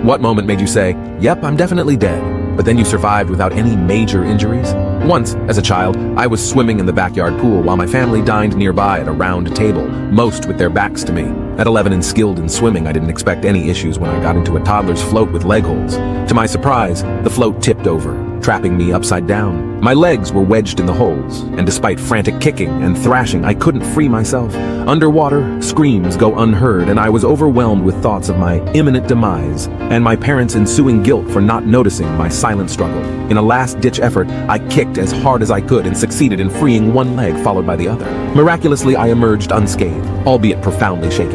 What moment made you say, "Yep, I'm definitely dead," but then you survived without any major injuries? Once, as a child, I was swimming in the backyard pool while my family dined nearby at a round table, most with their backs to me. At 11 and skilled in swimming, I didn't expect any issues when I got into a toddler's float with leg holes. To my surprise, the float tipped over, trapping me upside down. My legs were wedged in the holes, and despite frantic kicking and thrashing, I couldn't free myself. Underwater, screams go unheard, and I was overwhelmed with thoughts of my imminent demise and my parents' ensuing guilt for not noticing my silent struggle. In a last-ditch effort, I kicked as hard as I could and succeeded in freeing one leg followed by the other. Miraculously, I emerged unscathed, albeit profoundly shaken.